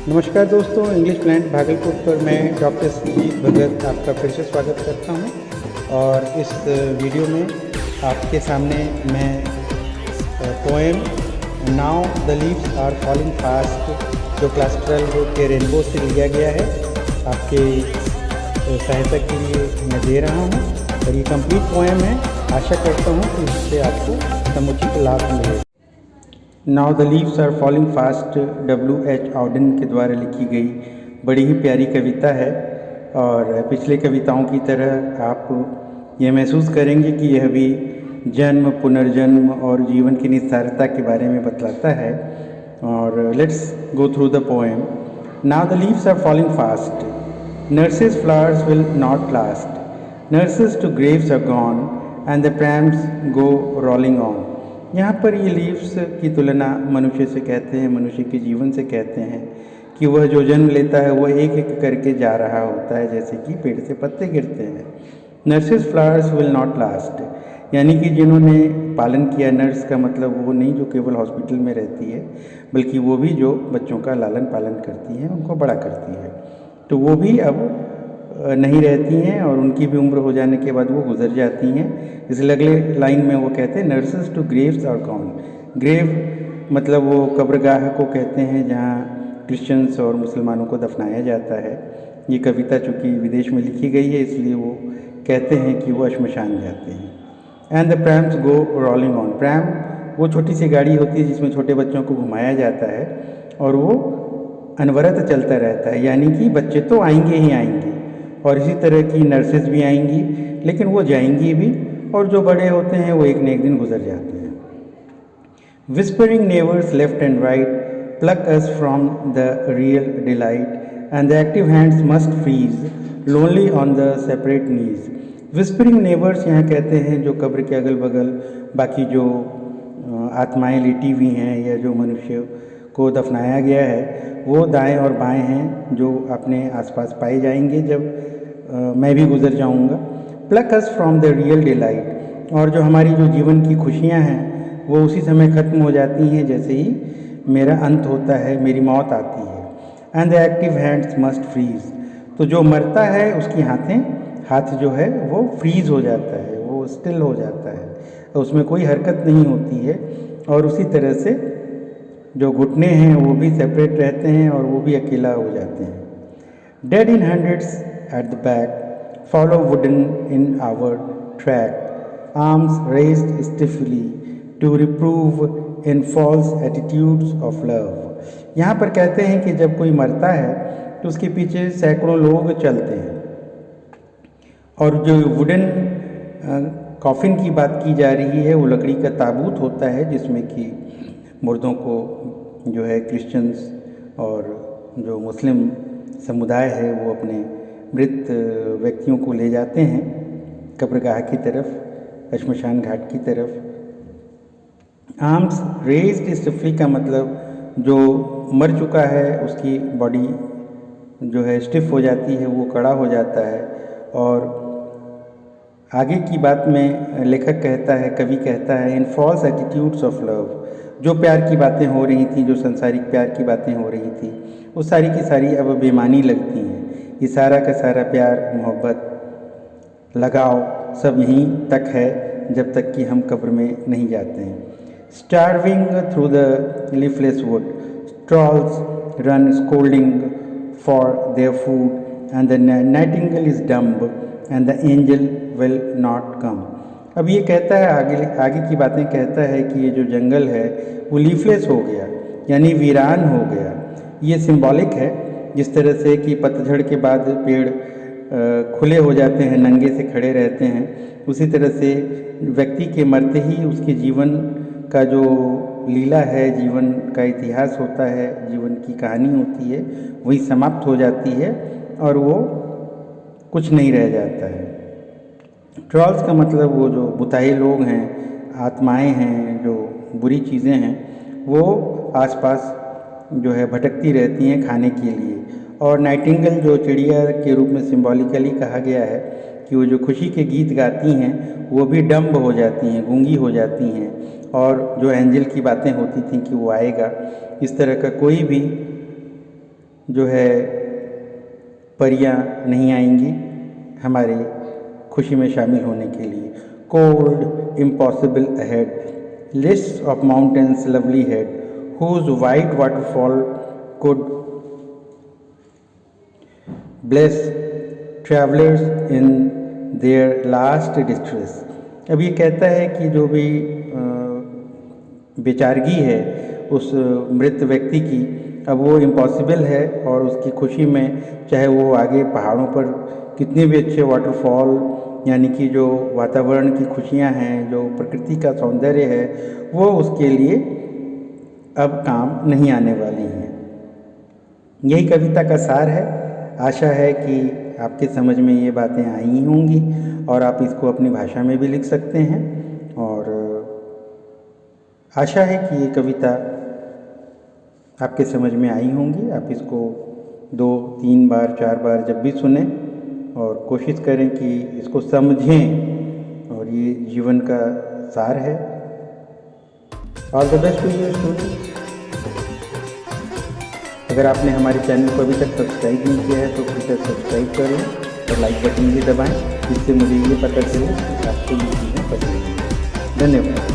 नमस्कार दोस्तों, English plant Bhagalpur पर मैं डॉक्टर संजीत भगत आपका फिर से स्वागत करता हूं। और इस वीडियो में आपके सामने मैं poem now the leaves are falling fast जो क्लास 12 के रेनबो से लिया गया है, आपके सहायता के लिए मैं दे रहा हूं। और ये कंप्लीट पोएम है। आशा करता हूं कि इससे आपको समुचित लाभ मिले। Now the leaves are falling fast W.H. Odean के द्वारा लिखी गई बड़ी ही प्यारी कविता है। और पिछले कविताओं की तरह आप ये महसूस करेंगे कि यह भी जन्म, पुनर्जन्म और जीवन की निस्सारता के बारे में बतलाता है। और let's go through the poem. Now the leaves are falling fast, nurse's flowers will not last, nurse's to graves are gone and the prams go rolling on. यहाँ पर ये लीव्स की तुलना मनुष्य से कहते हैं, मनुष्य के जीवन से कहते हैं कि वह जो जन्म लेता है वह एक एक करके जा रहा होता है, जैसे कि पेड़ से पत्ते गिरते हैं। Nurses flowers will not last, यानी कि जिन्होंने पालन किया, नर्स का मतलब वो नहीं जो केवल हॉस्पिटल में रहती है, बल्कि वो भी जो बच्चों का लालन पालन करती हैं, उनको बड़ा करती है, तो वो भी अब नहीं रहती हैं और उनकी भी उम्र हो जाने के बाद वो गुजर जाती हैं। इसलिए अगले लाइन में वो कहते हैं nurses to graves are gone. Grave मतलब वो कब्रगाह को कहते हैं जहाँ क्रिश्चियंस और मुसलमानों को दफनाया जाता है। ये कविता चूँकि विदेश में लिखी गई है, इसलिए वो कहते हैं कि वो श्मशान जाते हैं। And the prams go rolling on. Pram वो छोटी सी गाड़ी होती है जिसमें छोटे बच्चों को घुमाया जाता है और वो अनवरत चलता रहता है, यानी कि बच्चे तो आएंगे ही आएंगे और इसी तरह की नर्सेज भी आएंगी, लेकिन वो जाएंगी भी, और जो बड़े होते हैं वो एक न एक दिन गुजर जाते हैं। Whispering neighbours left and right pluck us from the real delight and the active hands must freeze lonely on the separate knees. Whispering neighbours यहाँ कहते हैं जो कब्र के अगल बगल बाकी जो आत्माएं लेटी हुई हैं या जो मनुष्य को दफनाया गया है, वो दाएं और बाएं हैं जो अपने आसपास पाए जाएंगे जब मैं भी गुजर जाऊंगा। Plug us from the real delight, और जो हमारी जो जीवन की खुशियां हैं वो उसी समय ख़त्म हो जाती हैं जैसे ही मेरा अंत होता है, मेरी मौत आती है। And the active hands must freeze, तो जो मरता है उसकी हाथ जो है वो फ्रीज हो जाता है, वो स्टिल हो जाता है, उसमें कोई हरकत नहीं होती है। और उसी तरह से जो घुटने हैं वो भी सेपरेट रहते हैं और वो भी अकेला हो जाते हैं। Dead in hundreds at the back follow wooden in our track, arms raised stiffly to reprove in false attitudes of love. यहाँ पर कहते हैं कि जब कोई मरता है तो उसके पीछे सैकड़ों लोग चलते हैं। और जो वुडन कॉफिन की बात की जा रही है, वो लकड़ी का ताबूत होता है जिसमें कि मुर्दों को जो है क्रिश्चियंस और जो मुस्लिम समुदाय है वो अपने मृत व्यक्तियों को ले जाते हैं कब्रगाह की तरफ, श्मशान घाट की तरफ। आर्म्स रेज्ड स्टिफली का मतलब जो मर चुका है उसकी बॉडी जो है स्टिफ हो जाती है, वो कड़ा हो जाता है। और आगे की बात में लेखक कहता है, कवि कहता है, इन फॉल्स एटीट्यूड्स ऑफ लव, जो प्यार की बातें हो रही थी, जो संसारिक प्यार की बातें हो रही थी, वो सारी की सारी अब बेमानी लगती हैं। ये सारा का सारा प्यार, मोहब्बत, लगाव सब यहीं तक है जब तक कि हम कब्र में नहीं जाते हैं। Starving through the leafless would, trolls run scolding for their food and the Nightingale is dumb and the angel will not come. अब ये कहता है, आगे की बातें कहता है कि ये जो जंगल है वो लीफलेस हो गया, यानी वीरान हो गया। ये सिंबॉलिक है, जिस तरह से कि पतझड़ के बाद पेड़ खुले हो जाते हैं, नंगे से खड़े रहते हैं, उसी तरह से व्यक्ति के मरते ही उसके जीवन का जो लीला है, जीवन का इतिहास होता है, जीवन की कहानी होती है, वही समाप्त हो जाती है और वो कुछ नहीं रह जाता है। ट्रॉल्स का मतलब वो जो बुताई लोग हैं, आत्माएं हैं, जो बुरी चीज़ें हैं, वो आसपास जो है भटकती रहती हैं खाने के लिए। और नाइटिंगेल जो चिड़िया के रूप में सिंबॉलिकली कहा गया है कि वो जो खुशी के गीत गाती हैं वो भी डम्ब हो जाती हैं, गूंगी हो जाती हैं। और जो एंजल की बातें होती थी कि वो आएगा, इस तरह का कोई भी जो है परियां नहीं आएंगी हमारी खुशी में शामिल होने के लिए। Cold impossible ahead, list of mountains lovely head, whose white waterfall could bless travellers in their last distress. अब ये कहता है कि जो भी बेचारगी है उस मृत व्यक्ति की, अब वो इम्पॉसिबल है और उसकी खुशी में चाहे वो आगे पहाड़ों पर कितने भी अच्छे वाटरफॉल यानी कि जो वातावरण की खुशियाँ हैं, जो प्रकृति का सौंदर्य है, वो उसके लिए अब काम नहीं आने वाली हैं। यही कविता का सार है। आशा है कि आपके समझ में ये बातें आई होंगी और आप इसको अपनी भाषा में भी लिख सकते हैं। और आशा है कि ये कविता आपके समझ में आई होंगी। आप इसको 2, 3 बार, 4 बार जब भी सुने और कोशिश करें कि इसको समझें, और ये जीवन का सार है। All the best to you students. अगर आपने हमारे चैनल को अभी तक सब्सक्राइब नहीं किया है तो कृपया सब्सक्राइब करें और लाइक बटन भी दबाएं, जिससे मुझे ये पता चले कि आपको ये चीज़ें पसंद हैं। धन्यवाद।